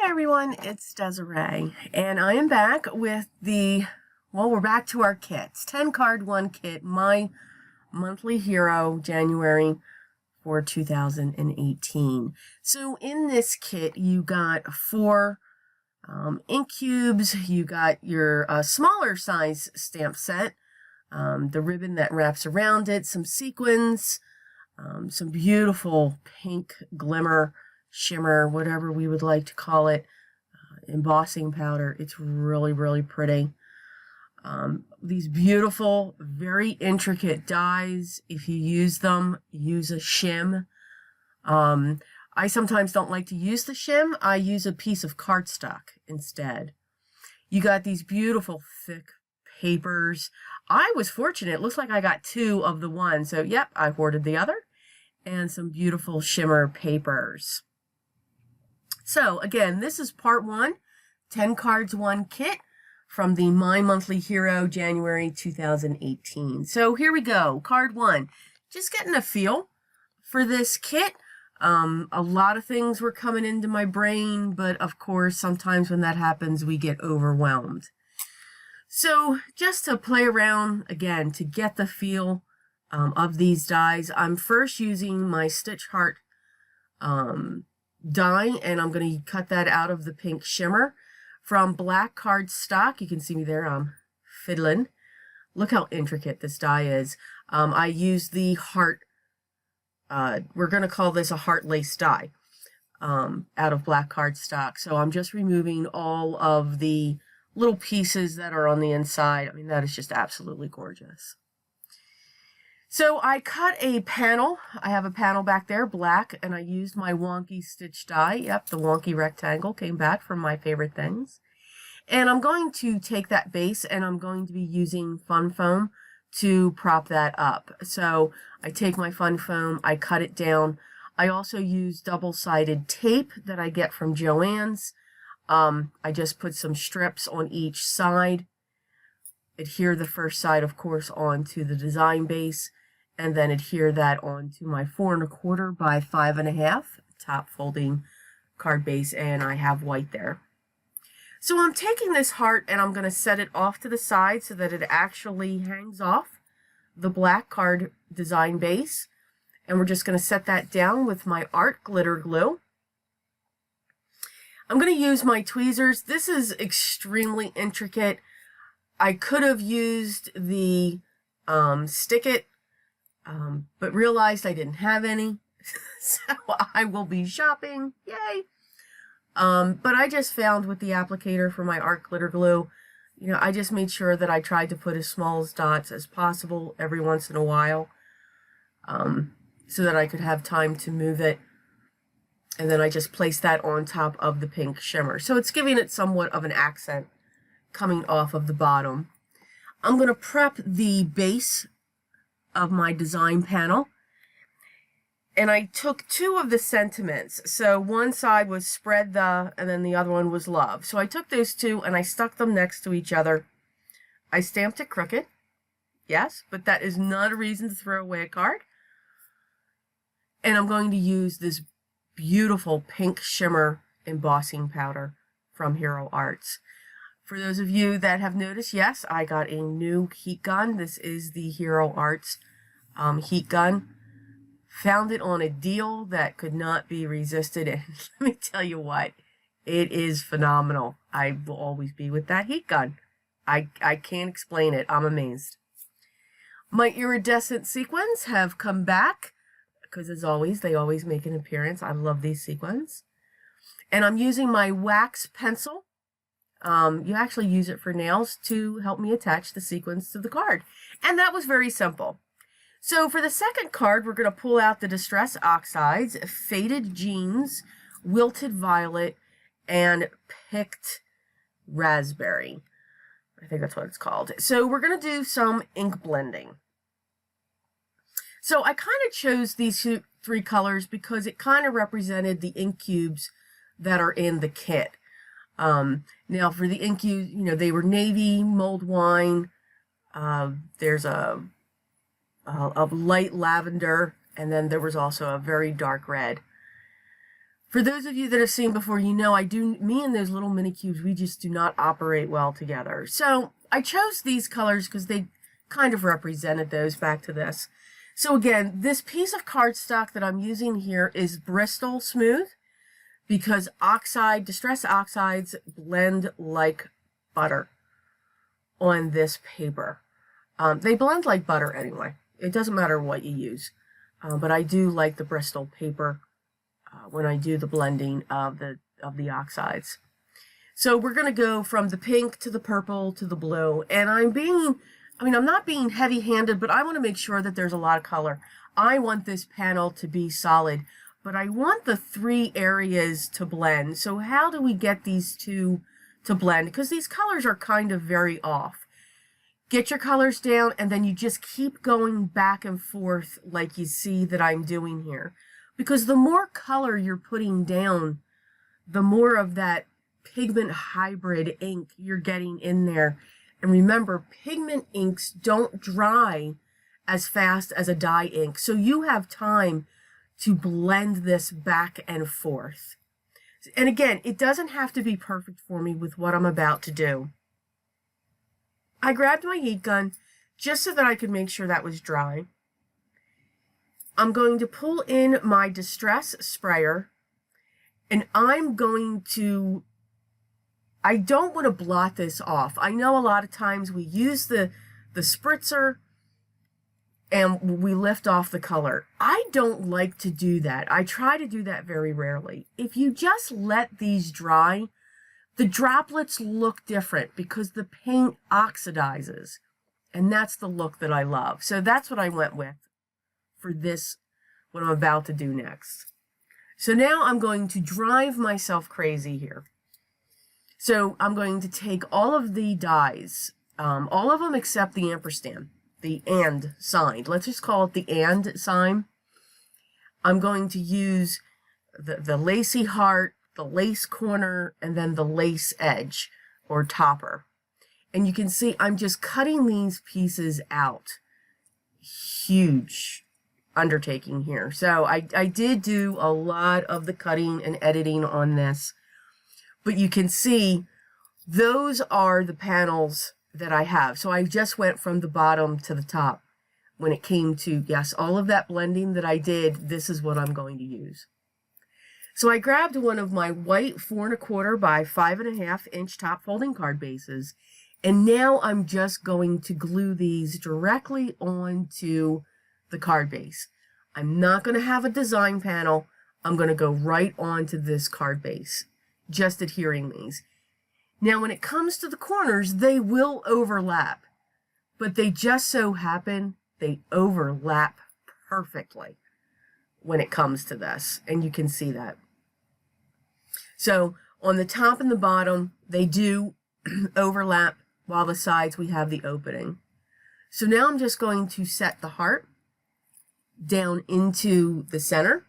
Hi everyone, it's Desiree, and I am back with we're back to our kits. 10 card, 1 kit, my monthly hero, January for 2018. So in this kit, you got 4 ink cubes, you got your smaller size stamp set, the ribbon that wraps around it, some sequins, some beautiful pink glimmer, shimmer, whatever we would like to call it, embossing powder. It's really, really pretty. These beautiful, very intricate dies. If you use them, use a shim. I sometimes don't like to use the shim. I use a piece of cardstock instead. You got these beautiful thick papers. I was fortunate. It looks like I got 2 of the one. So, yep, I hoarded the other. And some beautiful shimmer papers. So, again, this is part 1, 10 cards, 1 kit from the My Monthly Hero January 2018. So, here we go. Card 1. Just getting a feel for this kit. A lot of things were coming into my brain, but of course, sometimes when that happens, we get overwhelmed. So, just to play around, again, to get the feel of these dies, I'm first using my Stitch Heart die, and I'm going to cut that out of the pink shimmer from black cardstock. You can see me there, I'm fiddling. Look how intricate this die is. I use the heart, we're going to call this a heart lace die, out of black cardstock. So I'm just removing all of the little pieces that are on the inside. I mean, that is just absolutely gorgeous. So I cut a panel. I have a panel back there, black, and I used my wonky stitch die. Yep, the wonky rectangle came back from my favorite things. And I'm going to take that base and I'm going to be using fun foam to prop that up. So I take my fun foam, I cut it down. I also use double-sided tape that I get from Joann's. I just put some strips on each side. Adhere the first side, of course, onto the design base, and then adhere that onto my 4 1/4 by 5 1/2 top folding card base, and I have white there. So I'm taking this heart and I'm going to set it off to the side so that it actually hangs off the black card design base, and we're just going to set that down with my art glitter glue. I'm going to use my tweezers. This is extremely intricate. I could have used the Stick It, but realized I didn't have any, so I will be shopping, yay! But I just found with the applicator for my art glitter glue, you know, I just made sure that I tried to put as small as dots as possible every once in a while, so that I could have time to move it, and then I just placed that on top of the pink shimmer. So it's giving it somewhat of an accent coming off of the bottom. I'm going to prep the base of my design panel, and I took 2 of the sentiments. So one side was spread the, and then the other one was love. So I took those 2 and I stuck them next to each other. I stamped it crooked, yes, but that is not a reason to throw away a card. And I'm going to use this beautiful pink shimmer embossing powder from Hero Arts. For those of you that have noticed, yes, I got a new heat gun. This is the Hero Arts heat gun. Found it on a deal that could not be resisted, and let me tell you what, it is phenomenal. I will always be with that heat gun. I can't explain it. I'm amazed. My iridescent sequins have come back, because as always, they always make an appearance. I love these sequins. And I'm using my wax pencil. You actually use it for nails to help me attach the sequins to the card. And that was very simple. So for the second card, we're going to pull out the Distress Oxides, Faded Jeans, Wilted Violet, and Picked Raspberry. I think that's what it's called. So we're going to do some ink blending. So I kind of chose these 3 colors because it kind of represented the ink cubes that are in the kit. Now for the ink cubes, you know, they were navy, mulled wine, there's a light lavender, and then there was also a very dark red. For those of you that have seen before, you know me and those little mini cubes, we just do not operate well together. So I chose these colors because they kind of represented those back to this. So again, this piece of cardstock that I'm using here is Bristol Smooth because distress oxides blend like butter on this paper. They blend like butter anyway. It doesn't matter what you use. But I do like the Bristol paper when I do the blending of the oxides. So we're going to go from the pink to the purple to the blue. And I'm not being heavy-handed, but I want to make sure that there's a lot of color. I want this panel to be solid, but I want the 3 areas to blend. So how do we get these two to blend? Because these colors are kind of very off. Get your colors down, and then you just keep going back and forth like you see that I'm doing here. Because the more color you're putting down, the more of that pigment hybrid ink you're getting in there. And remember, pigment inks don't dry as fast as a dye ink. So you have time to blend this back and forth. And again, it doesn't have to be perfect for me with what I'm about to do. I grabbed my heat gun just so that I could make sure that was dry. I'm going to pull in my Distress sprayer, and I don't want to blot this off. I know a lot of times we use the spritzer and we lift off the color. I don't like to do that. I try to do that very rarely. If you just let these dry, the droplets look different because the paint oxidizes, and that's the look that I love. So that's what I went with for this, what I'm about to do next. So now I'm going to drive myself crazy here. So I'm going to take all of the dyes, all of them except the ampersand, the and sign. Let's just call it the and sign. I'm going to use the lacy heart, the lace corner, and then the lace edge or topper. And you can see I'm just cutting these pieces out. Huge undertaking here. So I did do a lot of the cutting and editing on this, but you can see those are the panels that I have. So I just went from the bottom to the top when it came to, yes, all of that blending that I did. This is what I'm going to use. So I grabbed one of my white 4 1/4 by 5.5 inch top folding card bases, and now I'm just going to glue these directly onto the card base. I'm not going to have a design panel. I'm going to go right onto this card base, just adhering these. Now when it comes to the corners, they will overlap, but they just so happen they overlap perfectly when it comes to this, and you can see that. So on the top and the bottom, they do overlap, while the sides we have the opening. So now I'm just going to set the heart down into the center,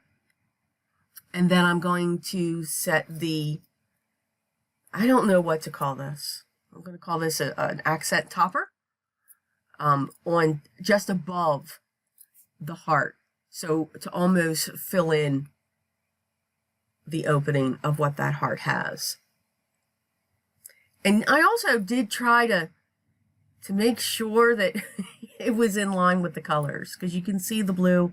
and then I'm going to set the, I don't know what to call this. I'm going to call this an accent topper on just above the heart. So to almost fill in the opening of what that heart has. And I also did try to make sure that it was in line with the colors, because you can see the blue,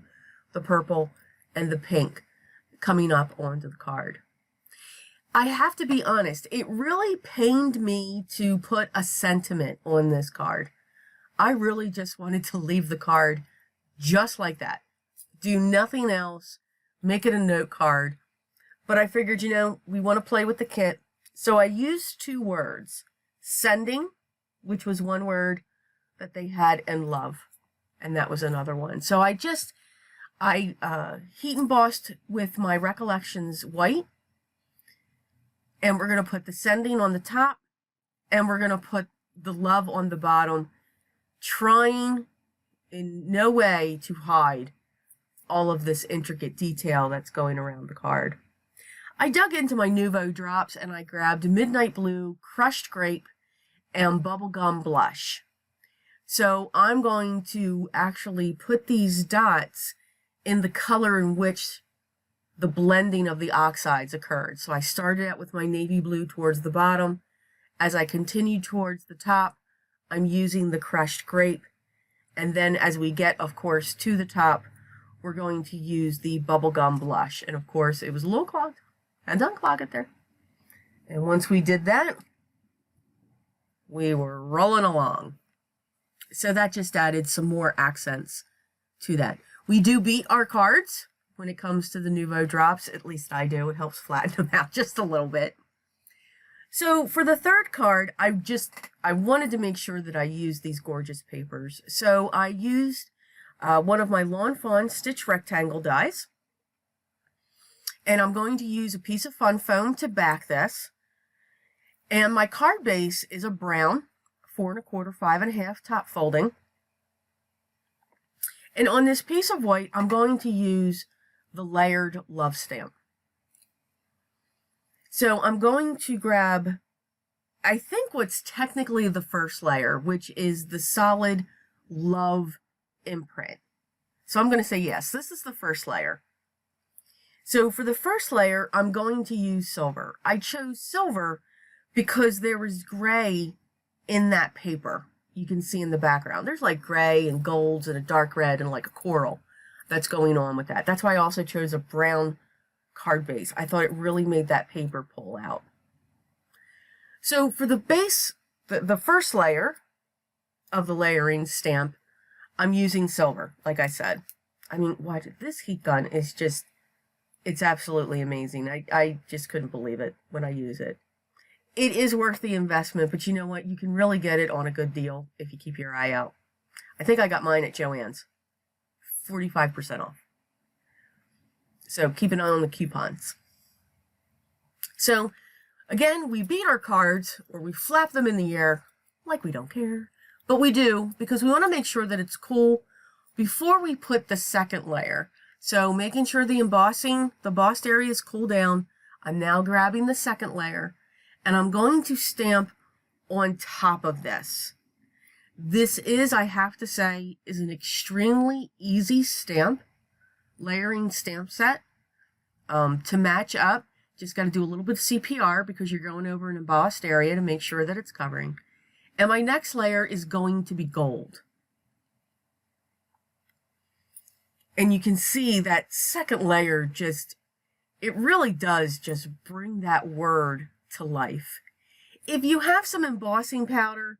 the purple, and the pink coming up onto the card. I have to be honest, it really pained me to put a sentiment on this card. I really just wanted to leave the card just like that. Do nothing else, make it a note card. But I figured, you know, we want to play with the kit. So I used 2 words, sending, which was 1 word that they had, and love, and that was another one. So I heat embossed with my Recollections white, and we're going to put the sending on the top, and we're going to put the love on the bottom, trying in no way to hide all of this intricate detail that's going around the card. I dug into my Nouveau drops and I grabbed Midnight Blue, Crushed Grape, and Bubblegum Blush. So I'm going to actually put these dots in the color in which the blending of the oxides occurred. So I started out with my navy blue towards the bottom. As I continued towards the top, I'm using the crushed grape. And then as we get, of course, to the top, we're going to use the bubblegum blush. And of course, it was a little clogged. Had to unclog it there. And once we did that, we were rolling along. So that just added some more accents to that. We do beat our cards when it comes to the Nouveau drops. At least I do. It helps flatten them out just a little bit. So for the third card, I wanted to make sure that I used these gorgeous papers. So I used one of my Lawn Fawn stitch rectangle dies. And I'm going to use a piece of fun foam to back this. And my card base is a brown 4 1/4, 5 1/2 top folding. And on this piece of white, I'm going to use the layered love stamp. So I'm going to grab, I think what's technically the first layer, which is the solid love imprint. So I'm going to say yes, this is the first layer. So for the first layer, I'm going to use silver. I chose silver because there was gray in that paper. You can see in the background. There's like gray and golds and a dark red and like a coral that's going on with that. That's why I also chose a brown card base. I thought it really made that paper pull out. So for the base, the first layer of the layering stamp, I'm using silver, like I said. I mean, watch it. This heat gun is just, it's absolutely amazing. I just couldn't believe it when I use it. It is worth the investment, but you know what? You can really get it on a good deal if you keep your eye out. I think I got mine at Joann's. 45% off. So keep an eye on the coupons. So again, we beat our cards, or we flap them in the air like we don't care. But we do, because we want to make sure that it's cool before we put the second layer. So making sure the embossed area is cooled down. I'm now grabbing the second layer, and I'm going to stamp on top of this. This is, I have to say, is an extremely easy layering stamp set to match up. Just got to do a little bit of CPR because you're going over an embossed area to make sure that it's covering. And my next layer is going to be gold. And you can see that second layer just, it really does just bring that word to life. If you have some embossing powder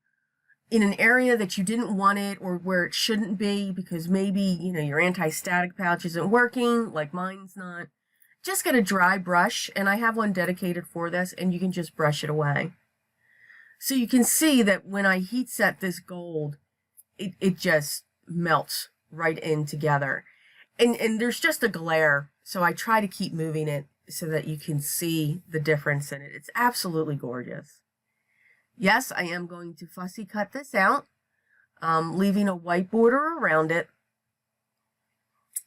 in an area that you didn't want it, or where it shouldn't be because maybe, you know, your anti-static pouch isn't working, like mine's not, just get a dry brush, and I have one dedicated for this, and you can just brush it away. So you can see that when I heat set this gold, it just melts right in together. And there's just a glare, so I try to keep moving it so that you can see the difference in it. It's absolutely gorgeous. Yes, I am going to fussy cut this out, leaving a white border around it.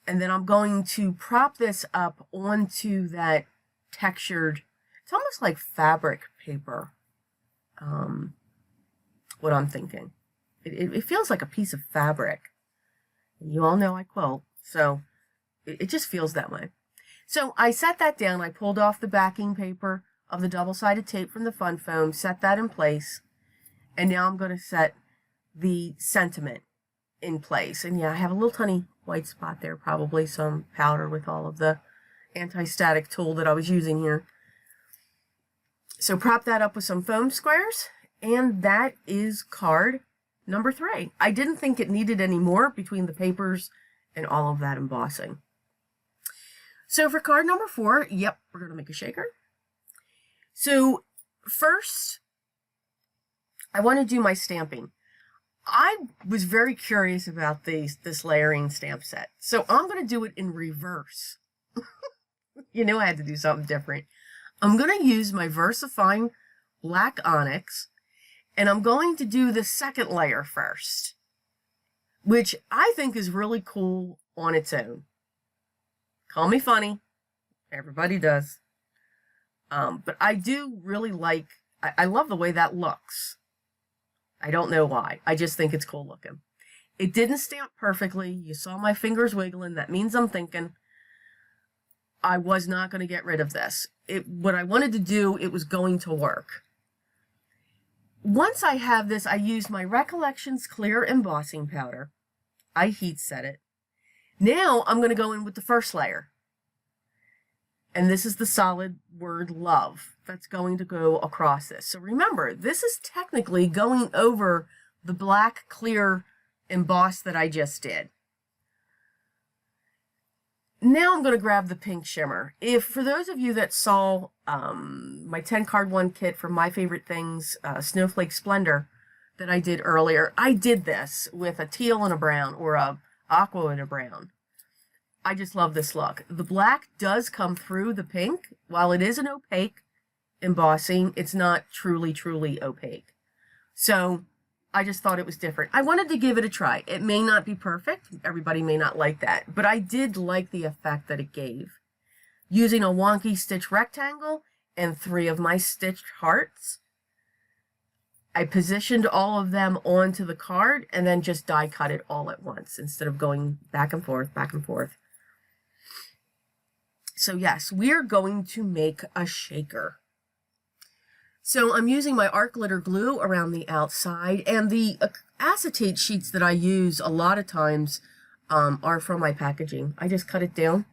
And then I'm going to prop this up onto that textured, it's almost like fabric paper. What I'm thinking. It feels like a piece of fabric. You all know I quilt, so it just feels that way. So I set that down. I pulled off the backing paper of the double-sided tape from the fun foam, set that in place, and now I'm going to set the sentiment in place. And yeah, I have a little tiny white spot there, probably some powder with all of the anti-static tool that I was using here. So prop that up with some foam squares, and that is card number 3. I didn't think it needed any more between the papers and all of that embossing. So for card number 4, yep, we're going to make a shaker. So first, I want to do my stamping. I was very curious about this layering stamp set, so I'm going to do it in reverse. You know, I had to do something different. I'm going to use my VersaFine Black Onyx, and I'm going to do the second layer first, which I think is really cool on its own. Call me funny. Everybody does. But I do really like, I love the way that looks. I don't know why. I just think it's cool looking. It didn't stamp perfectly. You saw my fingers wiggling. That means I'm thinking. I was not going to get rid of this. What I wanted to do, it was going to work. Once I have this, I use my Recollections clear embossing powder. I heat set it. Now I'm going to go in with the first layer. And this is the solid word love that's going to go across this. So remember, this is technically going over the black clear emboss that I just did. Now I'm going to grab the pink shimmer. For those of you that saw my 10 card one kit for My Favorite Things Snowflake Splendor that I did earlier, I did this with a teal and a brown, or a aqua and a brown. I just love this look. The black does come through the pink. While it is an opaque embossing, it's not truly, truly opaque. So I just thought it was different. I wanted to give it a try. It may not be perfect. Everybody may not like that. But I did like the effect that it gave. Using a wonky stitch rectangle and 3 of my stitched hearts, I positioned all of them onto the card and then just die cut it all at once instead of going back and forth, back and forth. So yes, we're going to make a shaker. So I'm using my art glitter glue around the outside, and the acetate sheets that I use a lot of times are from my packaging. I just cut it down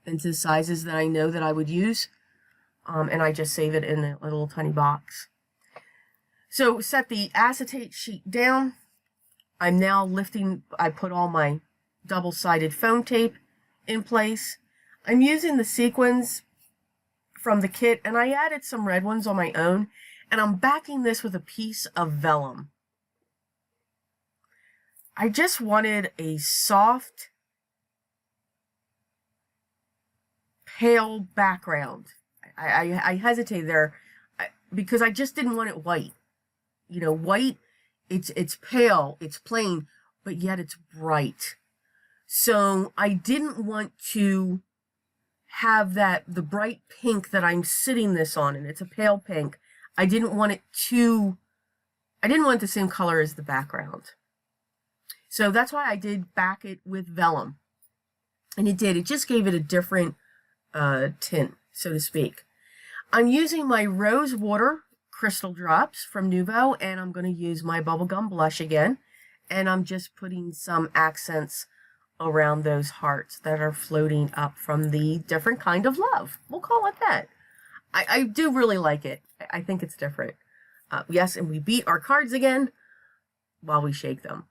into sizes that I know that I would use, and I just save it in a little tiny box. So set the acetate sheet down. I'm now lifting, I put all my double-sided foam tape in place. I'm using the sequins from the kit, and I added some red ones on my own, and I'm backing this with a piece of vellum. I just wanted a soft, pale background. I hesitated there because I just didn't want it white. You know, white, it's pale, it's plain, but yet it's bright. So I didn't want to have the bright pink that I'm sitting this on, and it's a pale pink. I didn't want it the same color as the background. So that's why I did back it with vellum. And it just gave it a different tint, so to speak. I'm using my Rose Water Crystal Drops from Nuvo, and I'm going to use my Bubblegum Blush again. And I'm just putting some accents around those hearts that are floating up from the different kind of love. We'll call it that. I do really like it. I think it's different. Yes, and we beat our cards again while we shake them.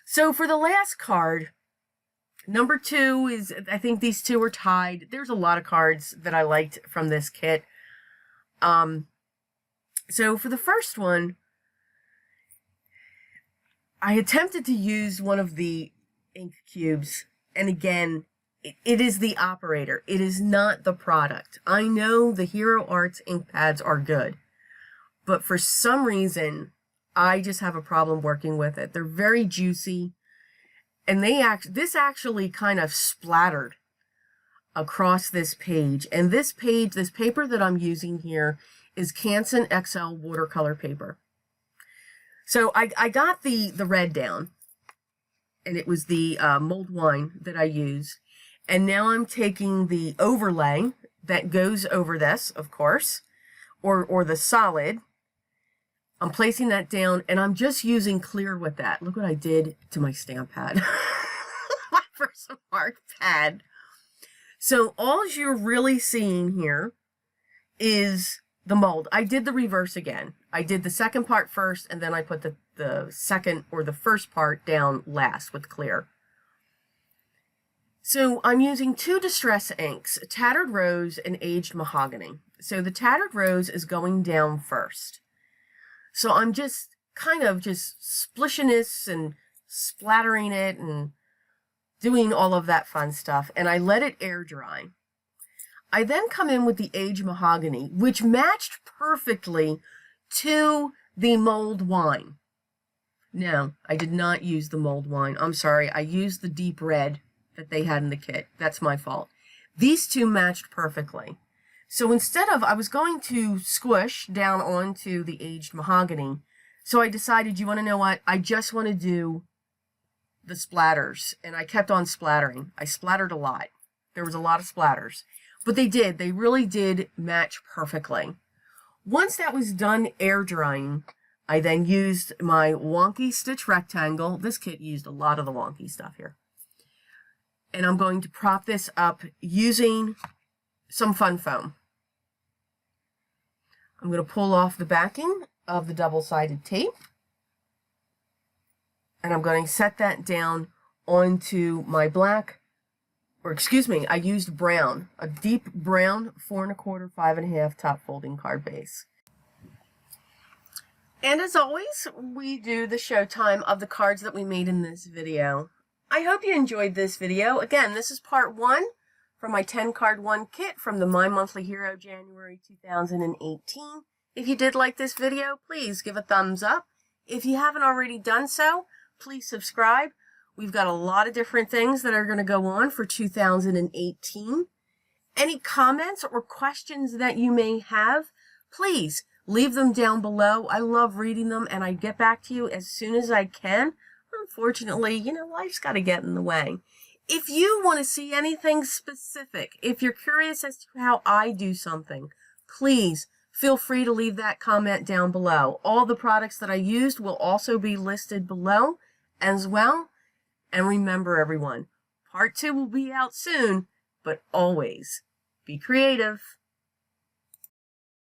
So for the last card, number 2 is, I think these two are tied. There's a lot of cards that I liked from this kit. So for the first one, I attempted to use one of the ink cubes, and again, it is the operator. It is not the product. I know the Hero Arts ink pads are good, but for some reason, I just have a problem working with it. They're very juicy, and this actually kind of splattered across this page. And this paper that I'm using here is Canson XL watercolor paper. So I got the red down, and it was the mulled wine that I use. And now I'm taking the overlay that goes over this, of course, or the solid. I'm placing that down, and I'm just using clear with that. Look what I did to my stamp pad. My first mark pad. So all you're really seeing here is the mold. I did the reverse again. I did the second part first, and then I put the second or the first part down last with clear. So I'm using 2 distress inks, Tattered Rose and Aged Mahogany. So the Tattered Rose is going down first. So I'm just kind of just splishing this and splattering it and doing all of that fun stuff. And I let it air dry. I then come in with the Aged Mahogany, which matched perfectly to the mulled wine. No, I did not use the mulled wine. I'm sorry. I used the deep red that they had in the kit. That's my fault. These two matched perfectly. So instead of, I was going to squish down onto the Aged Mahogany. So I decided, you want to know what? I just want to do the splatters. And I kept on splattering. I splattered a lot. There was a lot of splatters. But they really did match perfectly. Once that was done air drying, I then used my wonky stitch rectangle. This kit used a lot of the wonky stuff here. And I'm going to prop this up using some fun foam. I'm going to pull off the backing of the double-sided tape. And I'm going to set that down onto my black, or excuse me, I used brown, a deep brown 4 1/4, 5 1/2 top folding card base. And as always, we do the showtime of the cards that we made in this video. I hope you enjoyed this video. Again, this is part 1 from my 10 card 1 kit from the My Monthly Hero January 2018. If you did like this video, please give a thumbs up. If you haven't already done so, please subscribe. We've got a lot of different things that are going to go on for 2018. Any comments or questions that you may have, please leave them down below. I love reading them, and I get back to you as soon as I can. Unfortunately, you know, life's got to get in the way. If you want to see anything specific, if you're curious as to how I do something, please feel free to leave that comment down below. All the products that I used will also be listed below as well. And remember, everyone, part 2 will be out soon, but always be creative.